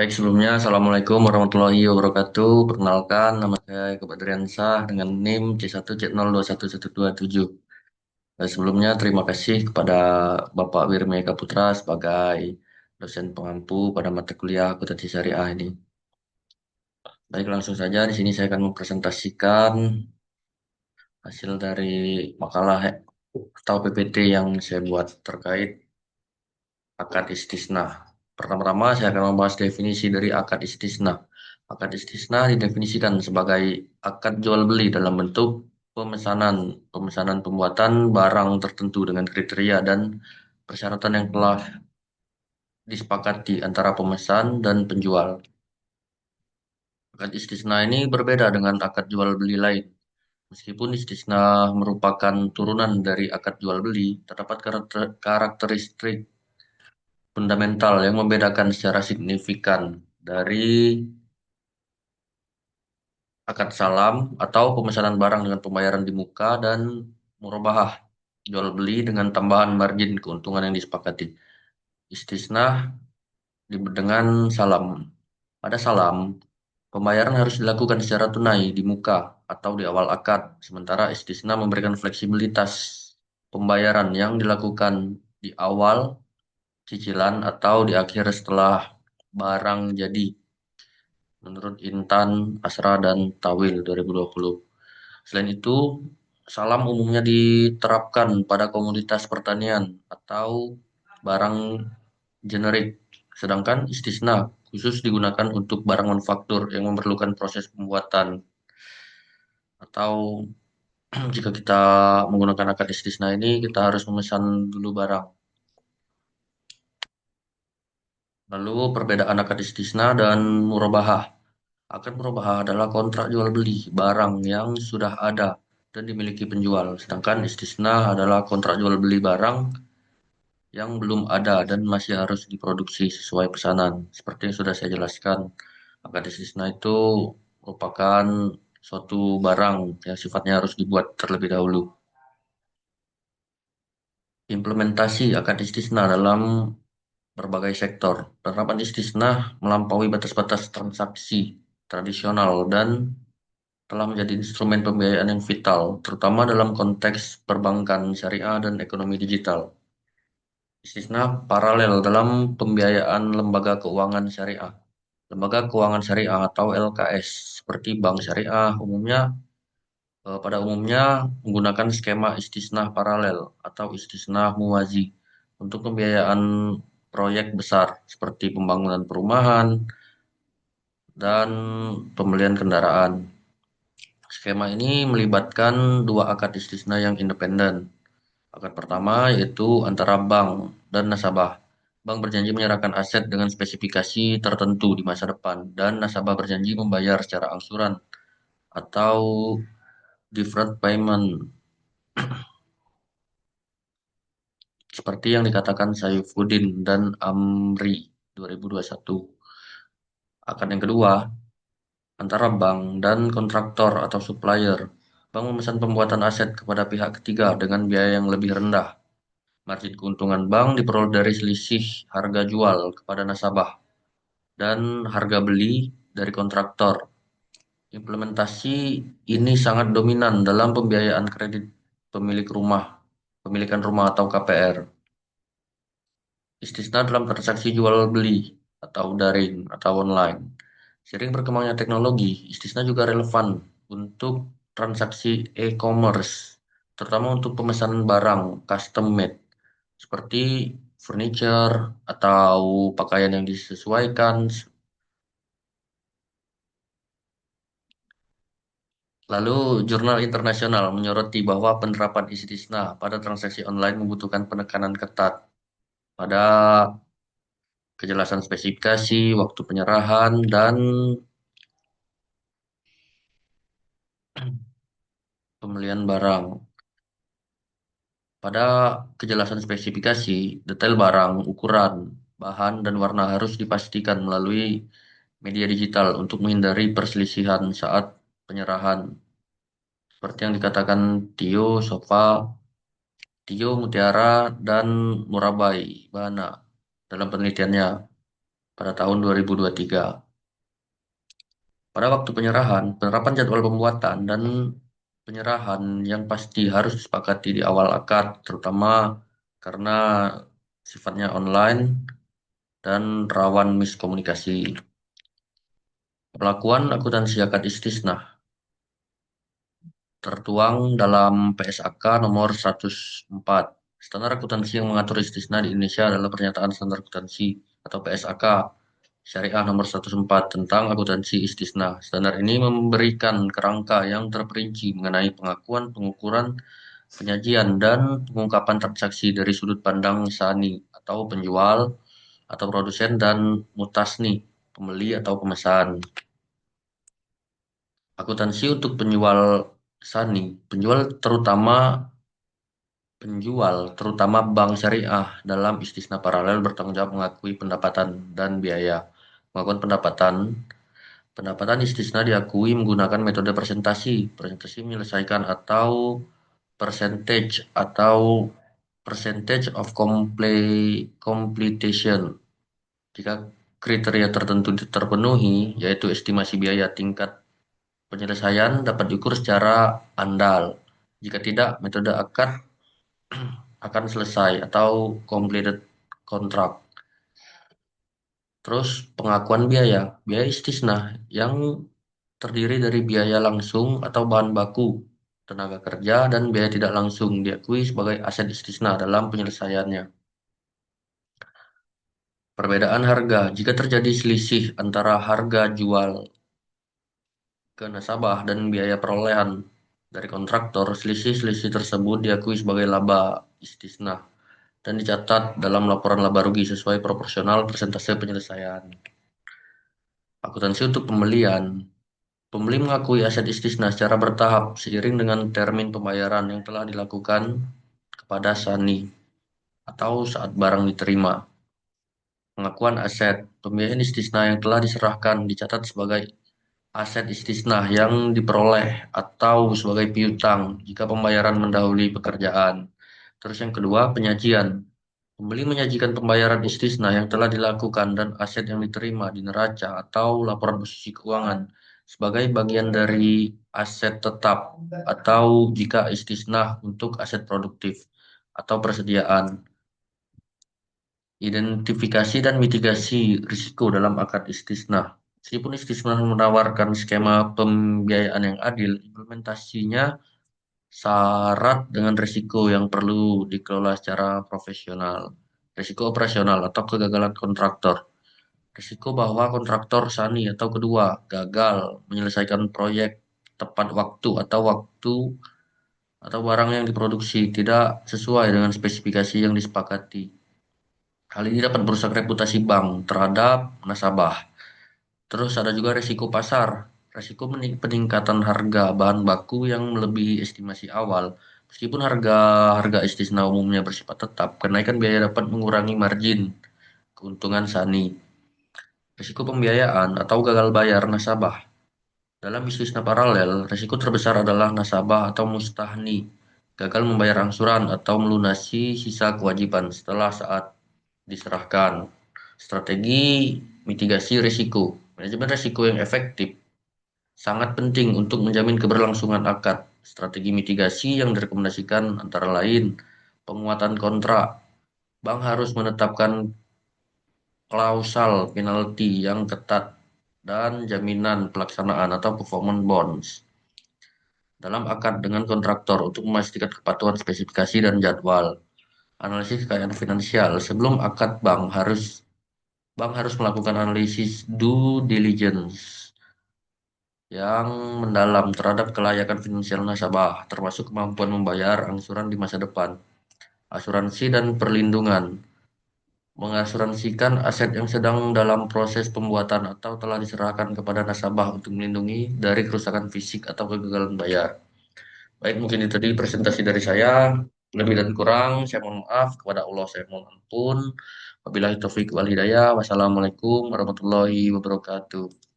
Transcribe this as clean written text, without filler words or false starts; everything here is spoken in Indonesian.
Baik, sebelumnya Assalamualaikum warahmatullahi wabarakatuh. Perkenalkan, nama saya Eko Badriansah dengan NIM C1C021127. Sebelumnya terima kasih kepada Bapak Wirmi Eka Putra sebagai dosen pengampu pada mata kuliah akuntansi syariah ini. Baik, langsung saja di sini saya akan mempresentasikan hasil dari makalah atau PPT yang saya buat terkait akad istisna. Pertama-tama saya akan membahas definisi dari akad istisna. Akad istisna didefinisikan sebagai akad jual beli dalam bentuk pemesanan pembuatan barang tertentu dengan kriteria dan persyaratan yang telah disepakati antara pemesan dan penjual. Akad istisna ini berbeda dengan akad jual beli lain. Meskipun istisna merupakan turunan dari akad jual beli, terdapat karakteristik fundamental yang membedakan secara signifikan dari akad salam atau pemesanan barang dengan pembayaran di muka dan murabahah jual beli dengan tambahan margin keuntungan yang disepakati. Istisna dengan salam. Pada salam, pembayaran harus dilakukan secara tunai di muka atau di awal akad, sementara istisna memberikan fleksibilitas pembayaran yang dilakukan di awal cicilan atau di akhir setelah barang jadi. Menurut Intan Asra dan Tawil 2020. Selain itu, salam umumnya diterapkan pada komoditas pertanian atau barang generik, sedangkan istisna khusus digunakan untuk barang manufaktur yang memerlukan proses pembuatan atau jika kita menggunakan akad istisna ini kita harus memesan dulu barang. Lalu perbedaan akad istisna dan murabahah. Akad murabahah adalah kontrak jual beli barang yang sudah ada dan dimiliki penjual, sedangkan istisna adalah kontrak jual beli barang yang belum ada dan masih harus diproduksi sesuai pesanan. Seperti yang sudah saya jelaskan, akad istisna itu merupakan suatu barang yang sifatnya harus dibuat terlebih dahulu. Implementasi akad istisna dalam berbagai sektor. Penerapan istisna melampaui batas-batas transaksi tradisional dan telah menjadi instrumen pembiayaan yang vital, terutama dalam konteks perbankan syariah dan ekonomi digital. Istisna paralel dalam pembiayaan lembaga keuangan syariah. Lembaga keuangan syariah atau LKS seperti bank syariah pada umumnya menggunakan skema istisna paralel atau istisna muwazi untuk pembiayaan proyek besar seperti pembangunan perumahan dan pembelian kendaraan. Skema ini melibatkan dua akad istisna yang independen. Akad pertama yaitu antara bank dan nasabah. Bank berjanji menyerahkan aset dengan spesifikasi tertentu di masa depan, dan nasabah berjanji membayar secara angsuran atau deferred payment, seperti yang dikatakan Saifuddin dan Amri 2021. Akad yang kedua, antara bank dan kontraktor atau supplier. Bank memesan pembuatan aset kepada pihak ketiga dengan biaya yang lebih rendah. Margin keuntungan bank diperoleh dari selisih harga jual kepada nasabah dan harga beli dari kontraktor. Implementasi ini sangat dominan dalam pembiayaan kredit pemilikan rumah atau KPR. Istisna dalam transaksi jual beli atau daring atau online. Sering berkembangnya teknologi, istisna juga relevan untuk transaksi e-commerce, terutama untuk pemesanan barang custom made seperti furniture atau pakaian yang disesuaikan. Lalu, jurnal internasional menyoroti bahwa penerapan istisna pada transaksi online membutuhkan penekanan ketat pada kejelasan spesifikasi, waktu penyerahan, dan pembelian barang. Pada kejelasan spesifikasi, detail barang, ukuran, bahan, dan warna harus dipastikan melalui media digital untuk menghindari perselisihan saat penyerahan. Seperti yang dikatakan Tio Mutiara dan Murabai Bahana dalam penelitiannya. pada tahun 2023. Pada waktu penyerahan, penerapan jadwal pembuatan dan penyerahan yang pasti harus disepakati di awal akad, terutama karena sifatnya online dan rawan miskomunikasi. Pelakuan akuntansi akad istisna tertuang dalam PSAK nomor 104. Standar akuntansi yang mengatur istisna di Indonesia adalah Pernyataan Standar Akuntansi atau PSAK Syariah nomor 104 tentang akuntansi istisna. Standar ini memberikan kerangka yang terperinci mengenai pengakuan, pengukuran, penyajian, dan pengungkapan transaksi dari sudut pandang sani atau penjual atau produsen dan mutasni, pembeli atau pemesan. Akuntansi untuk penjual sani, penjual terutama bank syariah dalam istisna paralel bertanggung jawab mengakui pendapatan dan biaya. Melakukan pendapatan, pendapatan istisna diakui menggunakan metode presentasi. Presentasi menyelesaikan atau percentage atau percentage of completion. Jika kriteria tertentu terpenuhi, yaitu estimasi biaya tingkat penyelesaian dapat diukur secara andal. Jika tidak, metode akan selesai atau completed contract. Terus pengakuan biaya. Biaya istisna yang terdiri dari biaya langsung atau bahan baku, tenaga kerja, dan biaya tidak langsung diakui sebagai aset istisna dalam penyelesaiannya. Perbedaan harga. Jika terjadi selisih antara harga jual ke nasabah dan biaya perolehan dari kontraktor, selisih-selisih tersebut diakui sebagai laba istisna dan dicatat dalam laporan laba rugi sesuai proporsional persentase penyelesaian. Akuntansi untuk pembelian. Pembeli mengakui aset istisna secara bertahap seiring dengan termin pembayaran yang telah dilakukan kepada Sani atau saat barang diterima. Pengakuan aset. Pembiayaan istisna yang telah diserahkan dicatat sebagai aset istisna yang diperoleh atau sebagai piutang jika pembayaran mendahului pekerjaan. Terus yang kedua, penyajian. Pembeli menyajikan pembayaran istisna yang telah dilakukan dan aset yang diterima di neraca atau laporan posisi keuangan sebagai bagian dari aset tetap atau jika istisna untuk aset produktif atau persediaan. Identifikasi dan mitigasi risiko dalam akad istisna. Meskipun istisna menawarkan skema pembiayaan yang adil, implementasinya syarat dengan risiko yang perlu dikelola secara profesional. Risiko operasional atau kegagalan kontraktor. Risiko bahwa kontraktor sani atau kedua gagal menyelesaikan proyek tepat waktu atau barang yang diproduksi tidak sesuai dengan spesifikasi yang disepakati. Hal ini dapat merusak reputasi bank terhadap nasabah. Terus ada juga risiko pasar, risiko peningkatan harga bahan baku yang melebihi estimasi awal. Meskipun harga istisna umumnya bersifat tetap, kenaikan biaya dapat mengurangi margin keuntungan Sani. Risiko pembiayaan atau gagal bayar nasabah. Dalam istisna paralel, risiko terbesar adalah nasabah atau mustahni gagal membayar angsuran atau melunasi sisa kewajiban setelah saat diserahkan. Strategi mitigasi risiko. Manajemen risiko yang efektif sangat penting untuk menjamin keberlangsungan akad. Strategi mitigasi yang direkomendasikan antara lain penguatan kontrak. Bank harus menetapkan klausal penalti yang ketat dan jaminan pelaksanaan atau performance bonds dalam akad dengan kontraktor untuk memastikan kepatuhan spesifikasi dan jadwal. Analisis kekayaan finansial. Sebelum akad bank harus melakukan analisis due diligence yang mendalam terhadap kelayakan finansial nasabah, termasuk kemampuan membayar angsuran di masa depan, asuransi dan perlindungan, mengasuransikan aset yang sedang dalam proses pembuatan atau telah diserahkan kepada nasabah untuk melindungi dari kerusakan fisik atau kegagalan bayar. Baik, mungkin itu tadi presentasi dari saya. Lebih dan kurang, saya mohon maaf. Kepada Allah, saya mohon ampun. Wabillahi taufiq wal hidayah. Wassalamualaikum warahmatullahi wabarakatuh.